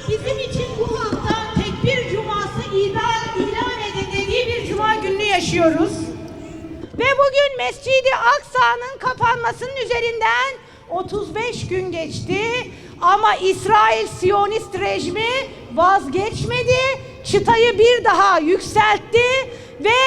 Bizim için bu hafta tekbir cuması ilan edildiği bir cuma gününü yaşıyoruz. Ve bugün Mescid-i Aksa'nın kapanmasının üzerinden 35 gün geçti. Ama İsrail Siyonist rejimi vazgeçmedi. Çıtayı bir daha yükseltti ve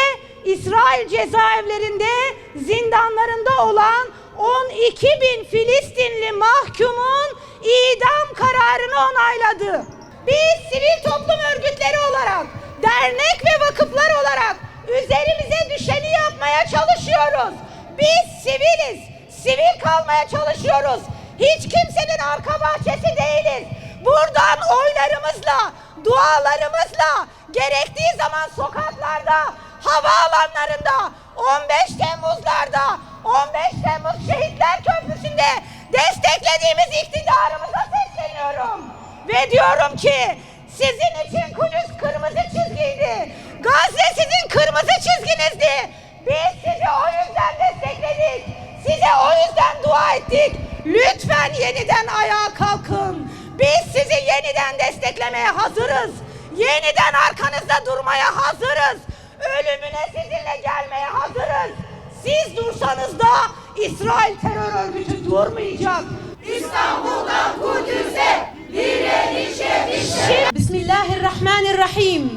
İsrail cezaevlerinde, zindanlarında olan 12.000 Filistinli mahkumun idam kararını onayladı. Biz sivil toplum örgütleri olarak, dernek ve vakıflar olarak üzerimize düşeni yapmaya çalışıyoruz. Biz siviliz, sivil kalmaya çalışıyoruz. Hiç kimsenin arka bahçesi değiliz. Buradan oylarımızla, dualarımızla, gerektiği zaman sokaklarda, havaalanlarında, 15 Temmuz'larda, 15 Temmuz Şehitler Köprüsü'nde desteklediğimiz iktidarımıza sesleniyorum. Ve diyorum ki sizin için Kudüs kırmızı çizgiydi. Gazze sizin kırmızı çizginizdi. Biz sizi o yüzden destekledik. Size o yüzden dua ettik. Lütfen yeniden ayağa kalkın. Biz sizi yeniden desteklemeye hazırız. Yeniden arkanızda durmaya hazırız. Ölümüne sizinle gelmeye hazırız. Siz dursanız da İsrail terör örgütü durmayacak. İstanbul'dan Kudüs'e direnişe dişe. Bismillahirrahmanirrahim.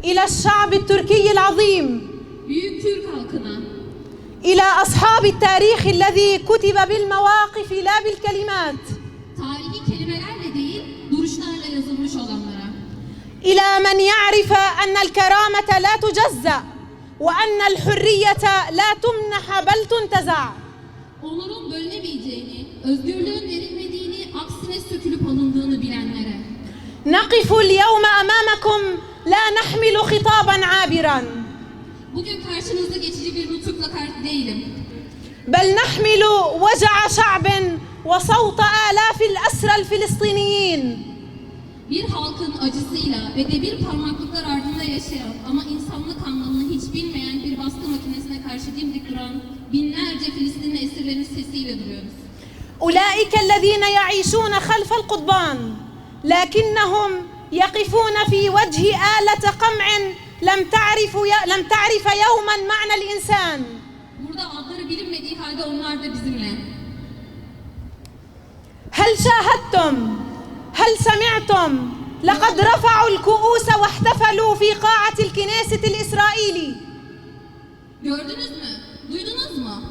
İlâ şa'bi Türkiye'l azîm. Büyük Türk halkına. İlâ ashâbi târîhillezî kutibe bil mevâkifi lâ bil kelimât. Tarihi kelimelerle değil, duruşlarla yazılmış olanlara. İlâ men ya'rife ennel kerâmete lâ tujezza ve ennel hürriyete lâ tumneha bel tunteza. Onurun bölünemeyeceğini, özgürlüğün verilmediğini, aksine sökülüp alındığını bilenlere. Naqifu l-yevme amâmekum lâ nahmilu khitâban âbiran. Bugün karşınızda geçici bir nutukla değilim. Bel nahmilu veca'a şa'bin ve savta âlâfil esrel Filistiniyyin. Bir halkın acısıyla ve devir parmaklıklar ardında yaşayan ama insanlık anlamını hiç bilmeyen bir baskı makinesine karşı dimdik duran binlerce Filistinli esirlerin sesiyle duruyoruz. Ulaika ellezîne ya'îşûne halfel kudbân, lakinnahum yaqifûne fî vecihi âlete kam'in lem ta'rife yevmen ma'nel insan. Burada adları bilinmediği halde onlar da bizimle. Hel şahadtum, hel semi'tum, laqad rafa'u'l ku'ûse ve ihtefelû fî qâ'atil kinâsetil İsraîlî. Gördünüz mü? Duydunuz mu?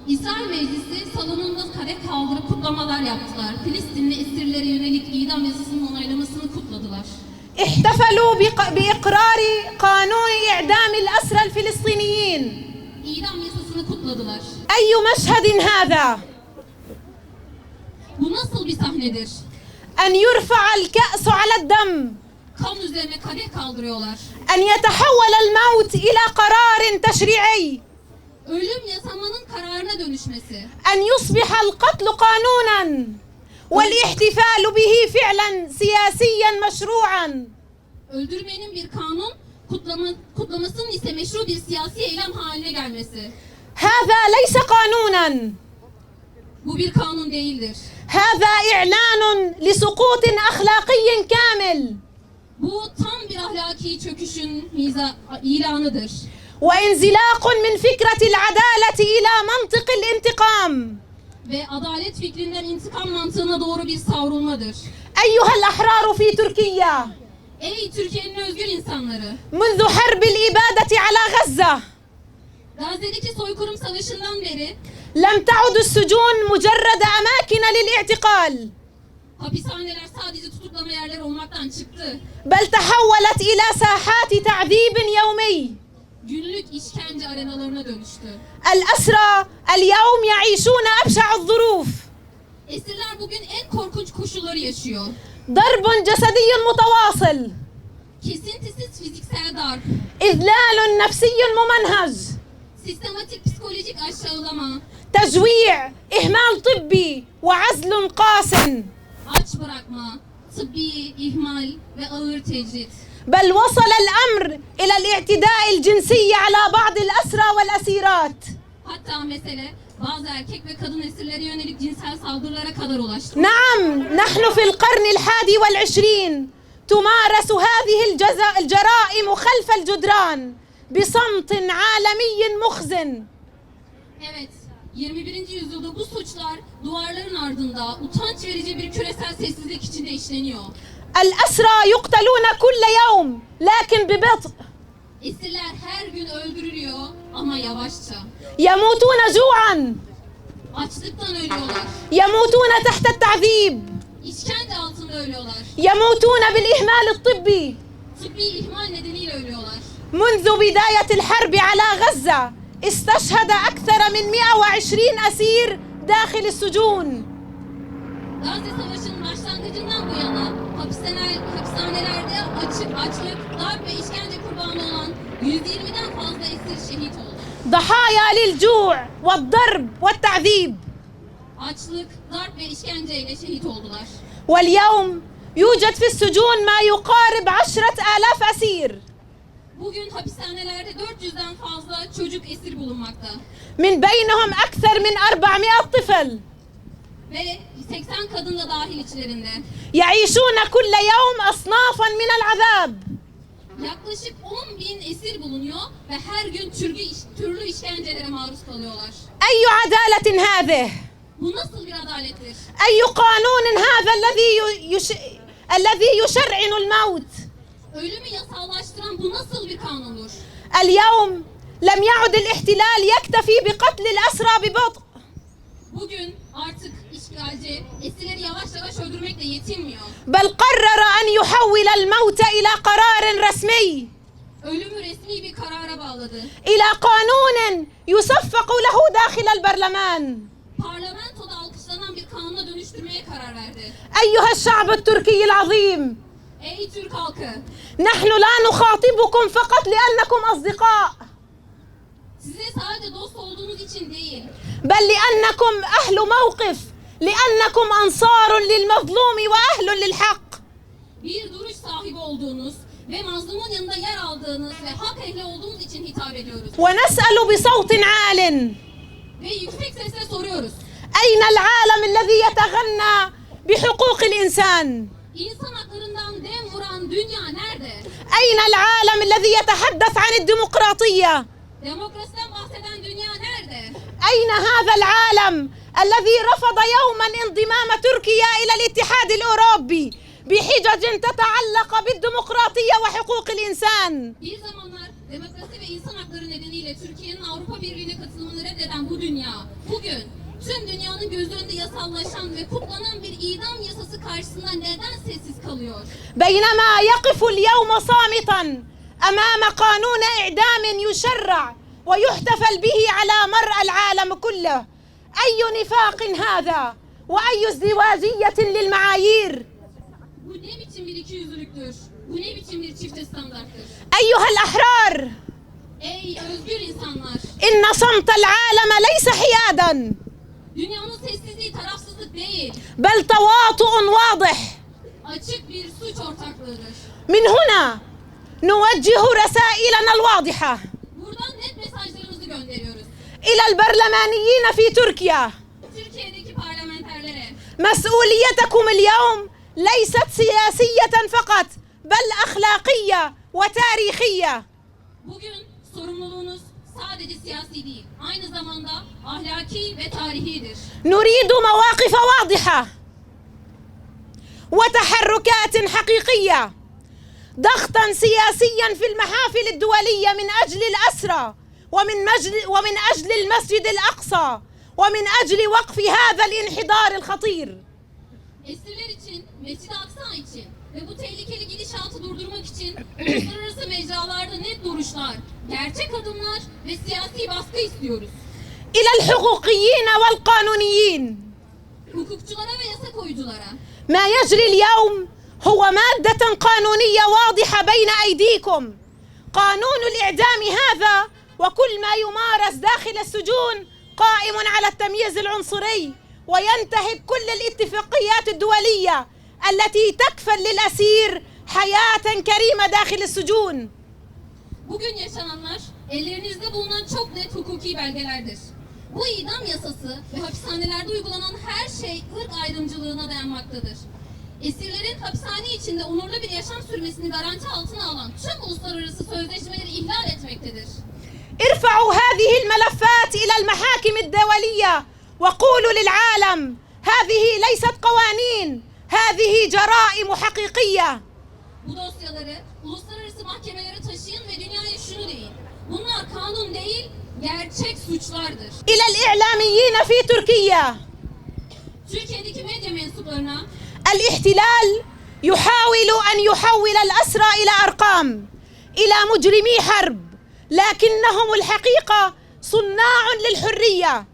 İsrail Meclisi salonunda kadeh kaldırıp kutlamalar yaptılar. Filistinli esirlere yönelik idam yasasının onaylamasını kutladılar. احتفلوا بإقرار قانون إعدام الأسرى الفلسطينيين. İdam yasasını kutladılar. أي مشهد هذا؟ Bu nasıl bir sahnedir? أن يرفع الكأس على الدم، Kan üzerine kadeh kaldırıyorlar. أن يتحول الموت إلى قرار تشريعي، Ölüm yasamanın kararına dönüşmesi. أن يصبح القتل قانونا والاحتفال به فعلا سياسيا مشروعا. Öldürmenin bir kanun, kutlamasının ise meşru bir siyasi eylem haline gelmesi. هذا ليس قانونا، Bu bir kanun değildir. هذا إعلان لسقوط أخلاقي كامل Bu tam bir ahlaki çöküşün ilanıdır. وانزلاق من فكرة العدالة إلى منطق الانتقام. Ve adalet fikrinden intikam mantığına doğru bir savrulmadır. أيها الأحرار في تركيا، Ey Türkiye'nin özgür insanları! منذ حرب الإبادة على غزة Gazze'deki soykırım savaşından beri لم تعد السجون مجرد أماكن للاعتقال. Hapishaneler sadece tutuklama yerleri olmaktan çıktı. بل تحولت إلى ساحات تعذيب يومي. Günlük işkence arenalarına dönüştü. الأسرى اليوم يعيشون أبشع الظروف. Esirler bugün en korkunç koşulları yaşıyor. ضرب جسدي متواصل، Kesintisiz fiziksel darp, إذلال نفسي ممنهج، sistematik psikolojik aşağılama, تجويع، إهمال طبي وعزل قاس. aç bırakma, tıbbi ihmal ve ağır tecrit. بل وصل الأمر إلى الاعتداء الجنسي على بعض الأسرى والأسيرات. Hatta mesele bazı erkek ve kadın esirlere yönelik cinsel saldırılara kadar ulaştı. نعم، نحن في القرن 21 تمارس هذه الجرائم خلف الجدران بصمت عالمي مخزن. Evet, 21. yüzyılda bu suçlar duvarların ardında utanç verici bir küresel sessizlik içinde işleniyor. الأسرى يقتلون كل يوم لكن ببطء، Esirler her gün öldürülüyor ama yavaşça. يموتون جوعا، Açlıktan ölüyorlar, يموتون تحت التعذيب، işkence altında ölüyorlar, يموتون بالإهمال الطبي. tıbbi ihmal nedeniyle ölüyorlar. منذ بداية الحرب على غزة استشهد أكثر من 120 أسير داخل السجون. Gazze Savaşı'nın başlangıcından bu yana hapishanelerde açlık, darp ve işkence kurbanı olan 120'den fazla esir şehit oldu. ضحايا للجوع والضرب والتعذيب. Açlık, darp ve işkenceyle şehit oldular. واليوم يوجد في السجون ما يقارب 10,000 أسير، Bugün hapishanelerde 400'den fazla çocuk esir bulunmakta. من بينهم أكثر من 400 طفل Ve 80 kadın da dahil içlerinde. يعيشون كل يوم أصنافا من العذاب. Yaklaşık 10.000 esir bulunuyor ve her gün türlü işkencelere maruz kalıyorlar. أي عدالة هذه؟ Bu nasıl bir adalettir? أي قانون هذا الذي يشرعن الموت؟ Ölümü yasallaştıran bu nasıl bir kanundur? اليوم لم يعد الاحتلال يكتفي بقتل الأسرى ببطء، Bugün artık işgalci esirleri yavaş yavaş öldürmekle yetinmiyor. بل قرر أن يحول الموت إلى قرار رسمي، Ölümü resmi bir karara bağladı. إلى قانون يصفق له داخل البرلمان. Parlamentoda alkışlanan bir kanuna dönüştürmeye karar verdi. أيها الشعب التركي العظيم، Ey Türk halkı! نحن لا نخاطبكم فقط لأنكم أصدقاء، Size sadece dost olduğunuz için değil, بل لأنكم أهل موقف، لأنكم أنصار للمظلوم وأهل للحق. bir duruş sahibi olduğunuz ve mazlumun yanında yer aldığınız ve hak ehli olduğunuz için hitap ediyoruz. ونسأل بصوت عال: Ve yüksek sesle soruyoruz. أين العالم الذي يتغنى بحقوق الإنسان؟ İnsan haklarından dem vuran dünya nerede? أين العالم الذي يتحدث عن الديمقراطية؟ Demokrasiden bahseden dünya nerede? أين هذا العالم الذي رفض يوما انضمام تركيا إلى الاتحاد الأوروبي بحجج تتعلق بالديمقراطية وحقوق الإنسان؟ Bir zamanlar demokrasi ve insan hakları nedeniyle Türkiye'nin Avrupa Birliği'ne katılımını reddeden bu dünya, bugün tüm dünyanın göz önünde yasallaşan ve kutlanan bir idam yasası karşısında neden sessiz kalıyor? بينما يقف اليوم صامتا أمام قانون إعدام يشرع ويحتفل به على مرأى العالم كله، أي نفاق هذا وأي ازدواجية للمعايير؟ Bu ne biçim bir ikiyüzlülüktür? Bu ne biçim bir çifte standarttır? أيها الأحرار، Ey özgür insanlar! إن صمت العالم ليس حيادا، Dünyanın sessizliği tarafsızlık değil, بل تواطؤ واضح. açık bir suç ortaklığıdır. من هنا نوجه رسائلنا الواضحة Buradan net mesajlarımızı gönderiyoruz. إلى البرلمانيين في تركيا: Türkiye'deki parlamenterlere, مسؤوليتكم اليوم ليست سياسية فقط بل أخلاقية وتاريخية. bugün sorumluluğunuz sadece siyasi değil, aynı zamanda ahlaki ve tarihidir. نريد مواقف واضحة وتحركات حقيقية، ضغطا سياسيا في المحافل الدولية من أجل الأسرى ومن أجل المسجد الأقصى ومن أجل وقف هذا الانحدار الخطير. Esirler için, Mescid-i Aksa için ve bu tehlikeli gidişatı durdurmak için uluslararası mecralarda net duruşlar, gerçek adımlar ve siyasi baskı istiyoruz. إلى الحقوقيين والقانونيين Hukukçulara ve yasa koyuculara, ما يجري اليوم هو مادة قانونية واضحة بين أيديكم. قانون الإعدام هذا وكل ما يمارس داخل السجون قائم على التمييز العنصري وينتهك كل الاتفاقيات الدولية التي تكفل للأسير حياة كريمة داخل السجون. bugün yaşananlar ellerinizde bulunan çok net hukuki belgelerdir. Bu idam yasası ve hapishanelerde uygulanan her şey ırk ayrımcılığına dayanmaktadır. Esirlerin hapishane içinde onurlu bir yaşam sürmesini garanti altına alan tüm uluslararası sözleşmeleri ihlal etmektedir. ارفعوا هذه الملفات إلى المحاكم الدولية وقولوا للعالم هذه ليست قوانين، هذه جرائم حقيقية. Bu dosyaları uluslararası mahkemelere taşıyın ve dünyaya şunu deyin: bunlar kanun değil, gerçek suçlardır. إلى الإعلاميين في تركيا Türkiye'deki medya mensuplarına الاحتلال يحاول أن يحول الأسرى إلى أرقام، إلى مجرمي حرب، لكنهم الحقيقة صناع للحرية.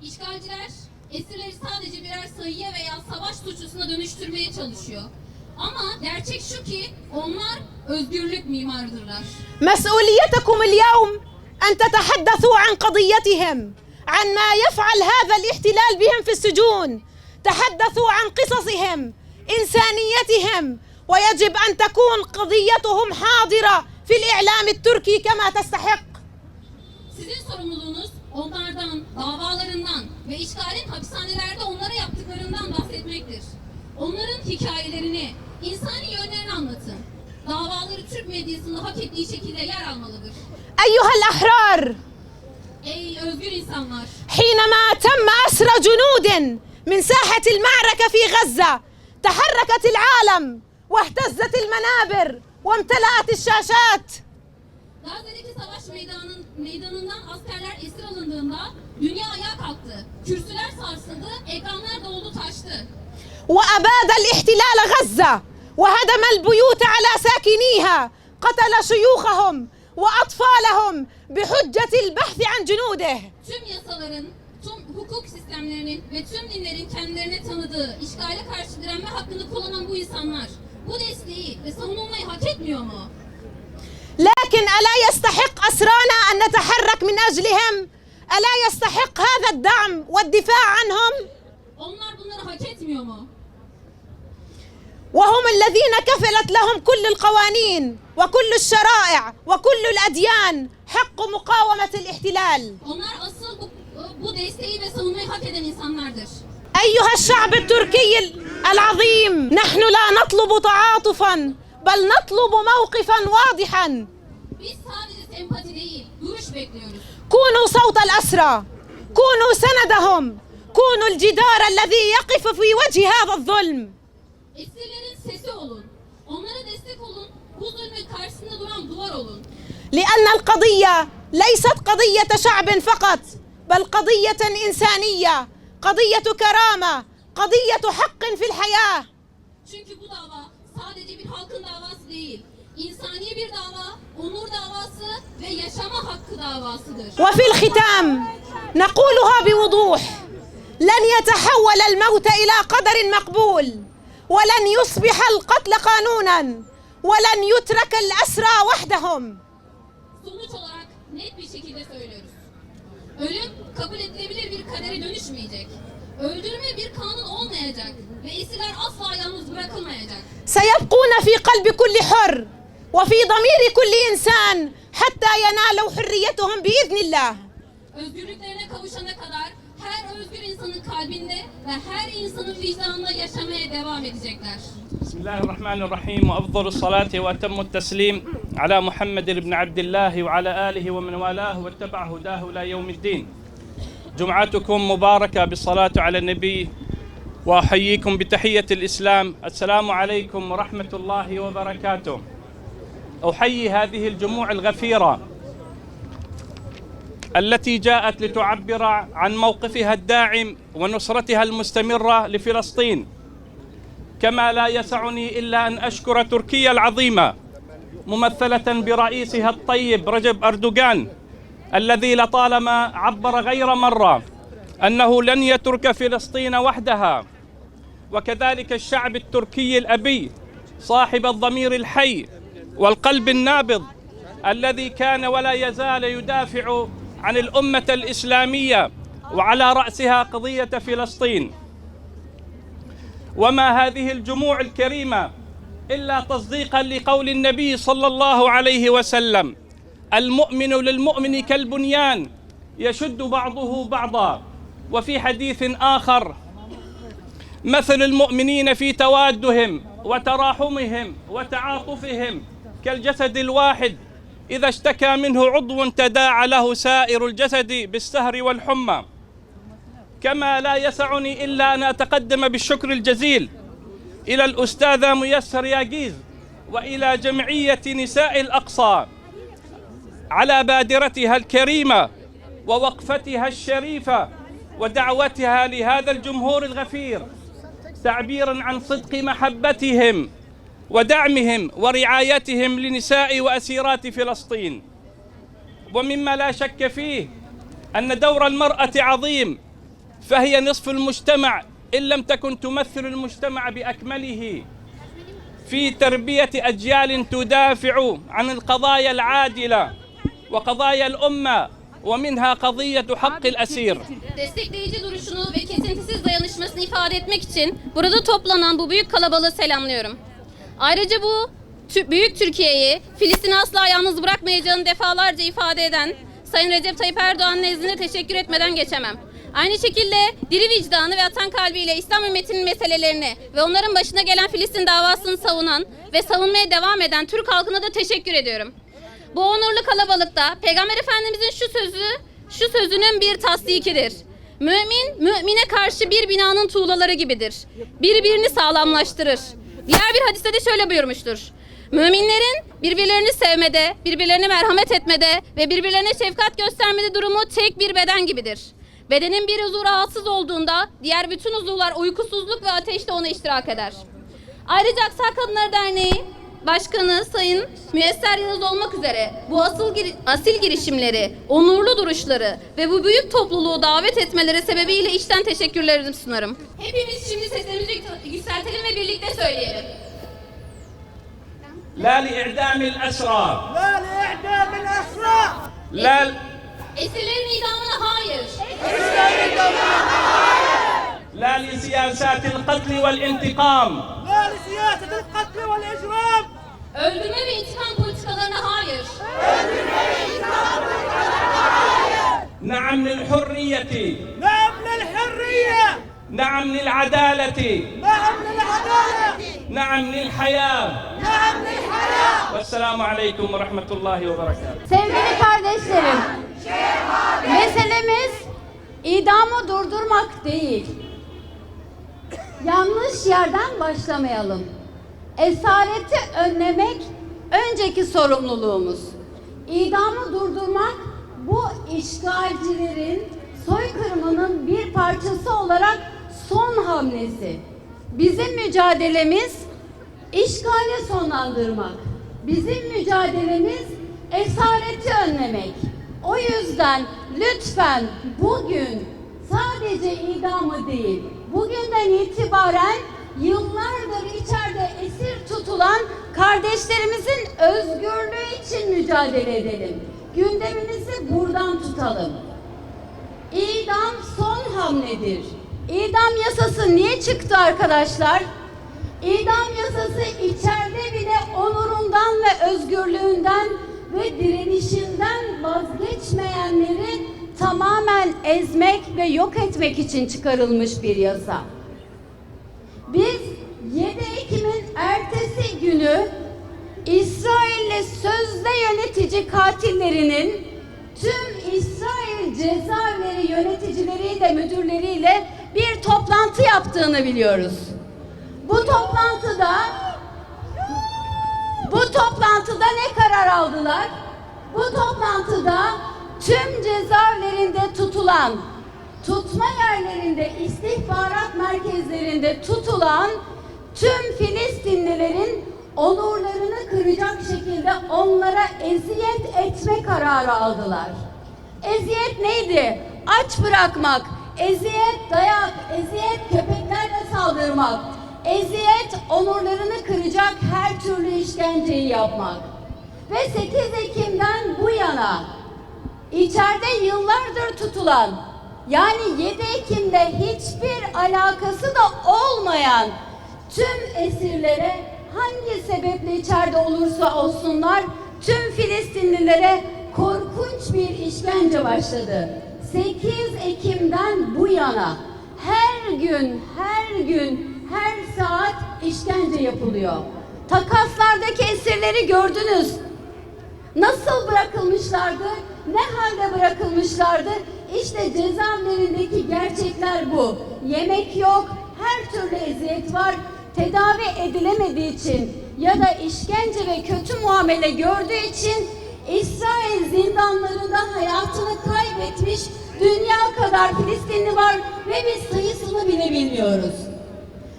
işgalciler esirleri sadece birer sayıya veya savaş suçlusuna dönüştürmeye çalışıyor. Ama gerçek şu ki onlar özgürlük mimardırlar. مسؤوليتكم اليوم أن تتحدثوا عن قضيتهم، عن ما يفعل هذا الاحتلال بهم في السجون. تحدثوا عن قصصهم، إنسانيتهم، ويجب أن تكون قضيتهم حاضرة في الإعلام التركي كما تستحق. Sizin sorumluluğunuz onlardan, davalarından ve işgalin hapishanelerde onlara yaptıklarından bahsetmektir. Onların hikayelerini, insani yönlerini anlatın. Davaları Türk medyasında hak ettiği şekilde yer almalıdır. أيها الأحرار، Ey özgür insanlar! حينما تم أسر جنود من ساحة المعركة في غزة تحركت العالم واهتزت المنابر وامتلأت الشاشات. Gazze'deki savaş meydanından askerler esir alındığında dünya ayağa kalktı. Kürsüler sarsıldı, ekranlar doldu taştı. وأباد الاحتلال غزة وهدم البيوت على ساكنيها، قتل شيوخهم وأطفالهم بحجة البحث عن جنوده. Tüm yasaların, tüm hukuk sistemlerinin ve tüm dinlerin kendilerine tanıdığı işgale karşı direnme hakkını kullanan bu insanlar bu desteği ve savunulmayı hak etmiyor mu? لكن ألا يستحق أسرانا أن نتحرك من أجلهم؟ ألا يستحق هذا الدعم والدفاع عنهم؟ Onlar bunları hak etmiyor mu? وهم الذين كفلت لهم كل القوانين وكل الشرائع وكل الأديان حق مقاومة الاحتلال. Onlar asıl bu desteği ve savunmayı hak eden insanlardır. أيها الشعب التركي العظيم، نحن لا نطلب تعاطفا بل نطلب موقفا واضحا. Biz sadece sempati değil, duruş bekliyoruz. كونوا صوت الأسرى، كونوا سندهم، كونوا الجدار الذي يقف في وجه هذا الظلم. Esirlerin sesi olun. Onlara destek olun. Bu zulmün karşısında duran duvar olun. لأن القضية ليست قضية شعب فقط بل قضية إنسانية، قضية كرامة، قضية حق في الحياة. Çünkü bu dava sadece bir halkın davası değil. İnsani bir dava, onur davası ve yaşama hakkı davasıdır. وفي الختام نقولها بوضوح: لن يتحول الموت إلى قدر مقبول، ولن يصبح القتل قانونا، ولن يترك الأسرى وحدهم. Sonuç olarak net bir şekilde söylüyoruz. Ölüm kabul edilebilir bir kadere dönüşmeyecek. Öldürme bir kanun olmayacak ve esirler asla yalnız bırakılmayacak. سيبقون في قلب كل حر وفي ضمير كل إنسان حتى ينالوا حريتهم بإذن الله. Özgürlüklerine kavuşana kadar her özgür insanın kalbinde ve her insanın vicdanında yaşamaya devam edecekler. Bismillahirrahmanirrahim. وأفضل الصلاة وأتم التسليم على محمد بن عبد الله وعلى آله ومن والاه واتبع هداه إلى يوم الدين. جمعتكم مباركة بالصلاة على النبي وأحييكم بتحية الإسلام. السلام عليكم ورحمة الله وبركاته. أحيي هذه الجموع الغفيرة التي جاءت لتعبر عن موقفها الداعم ونصرتها المستمرة لفلسطين كما لا يسعني إلا أن أشكر تركيا العظيمة ممثلة برئيسها الطيب رجب أردوغان الذي لطالما عبر غير مرة أنه لن يترك فلسطين وحدها، وكذلك الشعب التركي الأبي صاحب الضمير الحي والقلب النابض الذي كان ولا يزال يدافع عن الأمة الإسلامية وعلى رأسها قضية فلسطين. وما هذه الجموع الكريمة إلا تصديقا لقول النبي صلى الله عليه وسلم: المؤمن للمؤمن كالبنيان يشد بعضه بعضا. وفي حديث آخر: مثل المؤمنين في توادهم وتراحمهم وتعاطفهم كالجسد الواحد إذا اشتكى منه عضو تداعى له سائر الجسد بالسهر والحمى. كما لا يسعني إلا أن أتقدم بالشكر الجزيل إلى الأستاذة ميسر ياجيز وإلى جمعية نساء الأقصى على بادرتها الكريمة ووقفتها الشريفة ودعوتها لهذا الجمهور الغفير، تعبيرا عن صدق محبتهم ودعمهم ورعايتهم لنساء وأسيرات فلسطين. ومما لا شك فيه أن دور المرأة عظيم، فهي نصف المجتمع إن لم تكن تمثل المجتمع بأكمله في تربية أجيال تدافع عن القضايا العادلة وقضايا الأمة ومنها قضية حق الأسير. Destekleyici duruşunu ve kesintisiz dayanışmasını ifade etmek için burada toplanan bu büyük kalabalığı selamlıyorum. Ayrıca bu büyük Türkiye'yi, Filistin'i asla yalnız bırakmayacağını defalarca ifade eden Sayın Recep Tayyip Erdoğan nezdinde teşekkür etmeden geçemem. Aynı şekilde diri vicdanı ve atan kalbiyle İslam ümmetinin meselelerini ve onların başına gelen Filistin davasını savunan ve savunmaya devam eden Türk halkına da teşekkür ediyorum. Bu onurlu kalabalıkta Peygamber Efendimizin şu sözünün bir tasdikidir. Mümin, mümine karşı bir binanın tuğlaları gibidir. Birbirini sağlamlaştırır. Diğer bir hadiste de şöyle buyurmuştur: müminlerin birbirlerini sevmede, birbirlerine merhamet etmede ve birbirlerine şefkat göstermede durumu tek bir beden gibidir. Bedenin bir uzvu rahatsız olduğunda diğer bütün uzuvlar uykusuzluk ve ateşle ona iştirak eder. Ayrıca Aksa Kadınları Derneği Başkanı Sayın Müyesser Yıldız olmak üzere bu asil girişimleri, onurlu duruşları ve bu büyük topluluğu davet etmeleri sebebiyle içten teşekkürlerimi sunarım. Hepimiz şimdi seslerimizi yükseltelim ve birlikte söyleyelim. لا لإعدام الأسرى. لا لإعدام الأسرى. لا. Esirlerin idamına hayır. لا لسياسات القتل والانتقام. لا لسياسة القتل والإجرام. Öldürme ve intikam politikalarına hayır. نعم للحرية. نعم للحرية. نعم للعدالة. نعم للعدالة. نعم للحياة. نعم للحياة. والسلام عليكم ورحمة الله وبركاته. Sevgili kardeşlerim, meselemiz idamı durdurmak değil. Yanlış yerden başlamayalım. Esareti önlemek önceki sorumluluğumuz. İdamı durdurmak bu işgalcilerin soykırımının bir parçası olarak son hamlesi. Bizim mücadelemiz işgali sonlandırmak. Bizim mücadelemiz esareti önlemek. O yüzden lütfen bugün sadece idamı değil, bugünden itibaren yıllardır içeride esir tutulan kardeşlerimizin özgürlüğü için mücadele edelim. Gündemimizi buradan tutalım. İdam son hamledir. İdam yasası niye çıktı arkadaşlar? İdam yasası içeride bile onurundan ve özgürlüğünden ve direnişinden vazgeçmeyenleri tamamen ezmek ve yok etmek için çıkarılmış bir yasa. Biz 7 Ekim'in ertesi günü İsrail'le sözde yönetici katillerinin tüm İsrail cezaevleri yöneticileriyle, müdürleriyle bir toplantı yaptığını biliyoruz. Bu toplantıda ne karar aldılar? Bu toplantıda tüm cezaevlerinde tutulan, tutma yerlerinde, istihbarat merkezlerinde tutulan tüm Filistinlilerin onurlarını kıracak şekilde onlara eziyet etme kararı aldılar. Eziyet neydi? Aç bırakmak, eziyet dayak, eziyet köpeklerle saldırmak, eziyet onurlarını kıracak her türlü işkenceyi yapmak. Ve 8 Ekim'den bu yana içeride yıllardır tutulan, yani 7 Ekim'de hiçbir alakası da olmayan tüm esirlere, hangi sebeple içeride olursa olsunlar, tüm Filistinlilere korkunç bir işkence başladı. 8 Ekim'den bu yana her gün, her saat işkence yapılıyor. Takaslardaki esirleri gördünüz. Nasıl bırakılmışlardı? Ne halde bırakılmışlardı? İşte cezaevlerindeki gerçekler bu. Yemek yok, her türlü eziyet var. Tedavi edilemediği için ya da işkence ve kötü muamele gördüğü için İsrail zindanlarında hayatını kaybetmiş dünya kadar Filistinli var ve biz sayısını bile bilmiyoruz.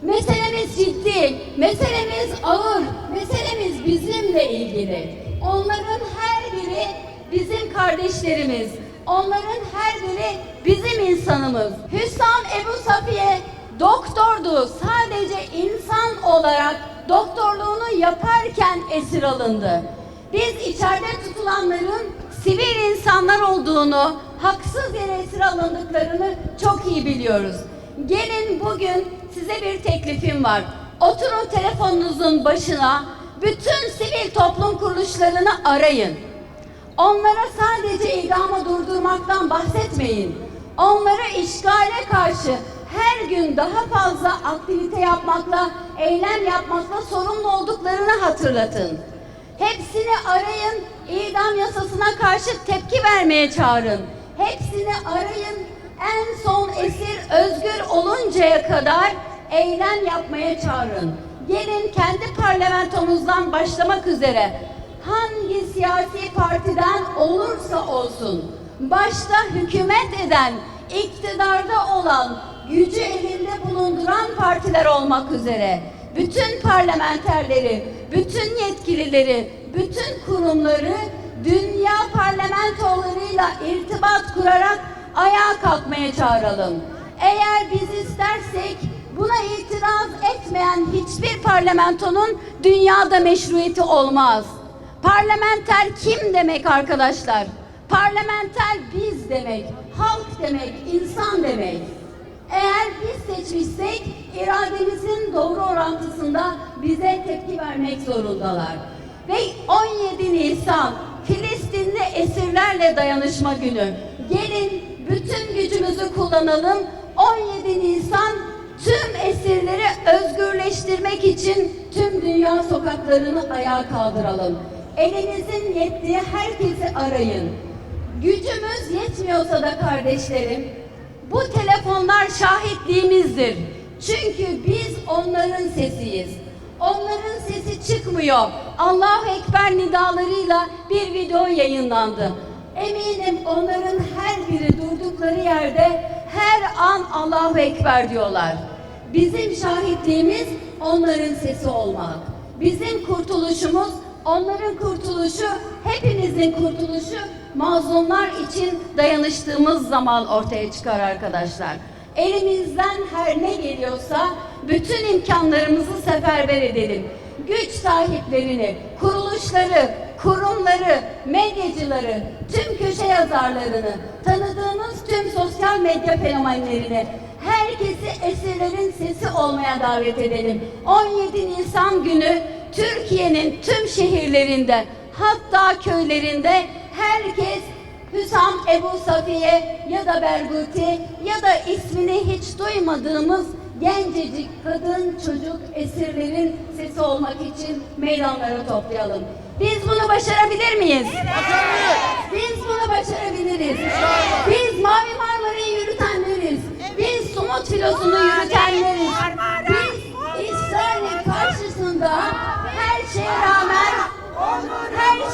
Meselemiz ciddi, meselemiz ağır, meselemiz bizimle ilgili. Onların her biri bizim kardeşlerimiz. Onların her biri bizim insanımız. Hüsam Ebu Safiye doktordu. Sadece insan olarak doktorluğunu yaparken esir alındı. Biz içeride tutulanların sivil insanlar olduğunu, haksız yere esir alındıklarını çok iyi biliyoruz. Gelin bugün size bir teklifim var. Oturun telefonunuzun başına, bütün sivil toplum kuruluşlarını arayın. Onlara sadece idamı durdurmaktan bahsetmeyin. Onlara işgale karşı her gün daha fazla aktivite yapmakla, eylem yapmakla sorumlu olduklarını hatırlatın. Hepsini arayın, idam yasasına karşı tepki vermeye çağırın. Hepsini arayın, en son esir özgür oluncaya kadar eylem yapmaya çağırın. Gelin kendi parlamentomuzdan başlamak üzere hangi siyasi partiden olursa olsun, başta hükümet eden, iktidarda olan, gücü elinde bulunduran partiler olmak üzere bütün parlamenterleri, bütün yetkilileri, bütün kurumları dünya parlamentolarıyla irtibat kurarak ayağa kalkmaya çağıralım. Eğer biz istersek buna itiraz etmeyen hiçbir parlamentonun dünyada meşruiyeti olmaz. Parlamenter kim demek arkadaşlar? Parlamenter biz demek, halk demek, insan demek. Eğer biz seçmişsek irademizin doğru orantısında bize tepki vermek zorundalar. Ve 17 Nisan Filistinli esirlerle dayanışma günü. Gelin bütün gücümüzü kullanalım. 17 Nisan tüm esirleri özgürleştirmek için tüm dünya sokaklarını ayağa kaldıralım. Elinizin yettiği herkesi arayın. Gücümüz yetmiyorsa da kardeşlerim, bu telefonlar şahitliğimizdir. Çünkü biz onların sesiyiz. Onların sesi çıkmıyor. Allahu Ekber nidalarıyla bir video yayınlandı. Eminim onların her biri durdukları yerde her an Allahu Ekber diyorlar. Bizim şahitliğimiz onların sesi olmak. Bizim kurtuluşumuz onların kurtuluşu, hepimizin kurtuluşu mazlumlar için dayanıştığımız zaman ortaya çıkar arkadaşlar. Elimizden her ne geliyorsa bütün imkanlarımızı seferber edelim. Güç sahiplerini, kuruluşları, kurumları, medyacıları, tüm köşe yazarlarını, tanıdığınız tüm sosyal medya fenomenlerini, herkesi esirlerin sesi olmaya davet edelim. 17 Nisan günü Türkiye'nin tüm şehirlerinde, hatta köylerinde herkes Hüsam Ebu Safiye ya da Berguti ya da ismini hiç duymadığımız gencecik kadın, çocuk, esirlerin sesi olmak için meydanlara toplayalım. Biz bunu başarabilir miyiz? Biz bunu başarabiliriz. Biz Mavi Marmara'yı yürütenleriz. Biz Somut filosunu yürütenleriz. Biz İsrail'in karşısında her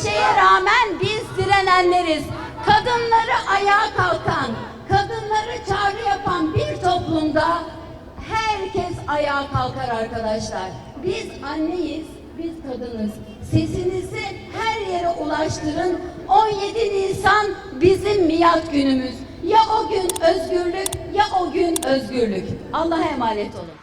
şeye rağmen biz direnenleriz. Kadınları ayağa kalkan, kadınları çağrı yapan bir toplumda herkes ayağa kalkar arkadaşlar. Biz anneyiz, biz kadınız. Sesinizi her yere ulaştırın. 17 Nisan bizim milat günümüz. Ya o gün özgürlük ya o gün özgürlük. Allah'a emanet olun.